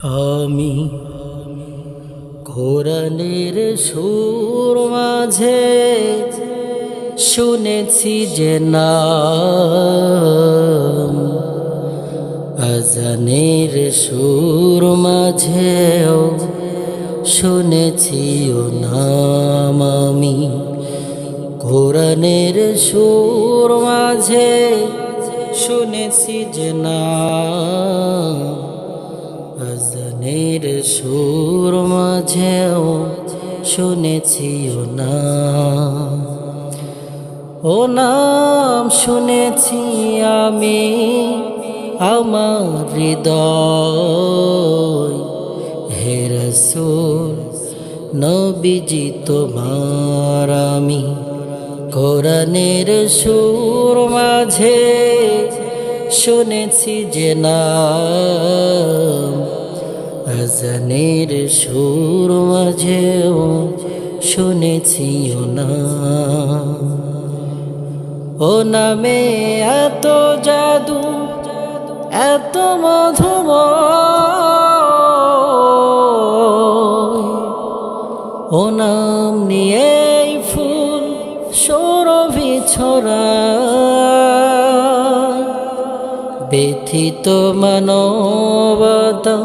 আমি কোরআনের সুর মাঝে শুনেছি যে নাম, আজানের সুর মাঝেও শুনেছি ও নাম। আমি কোরআনের সুর মাঝে শুনেছি যে নাম, আজানের সুর মাঝেও শুনেছি ও নাম। ও নাম শুনেছি আমি আমার হৃদয়, হে রাসূল নবীজি তোমার আমি কোরআনের সুর মাঝে শুনেছি যে নাম, আজানের সুর মাঝেও শুনেছি ও নাম। ও নামে এত জাদু এত মধুময়, ও নাম নিয়েই ফুল সৌরভী ছড়ায়। ব্যথিত মানবতা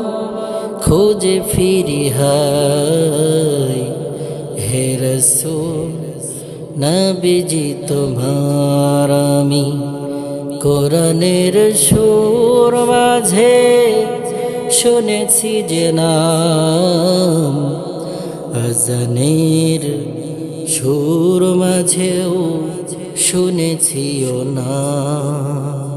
খুঁজে ফিরি হায়, হে রাসূল নবীজি তোমার আমি কোরআনের সুর মাঝে শুনেছি যে নাম, আজানের সুর মাঝেও শুনেছি ও নাম।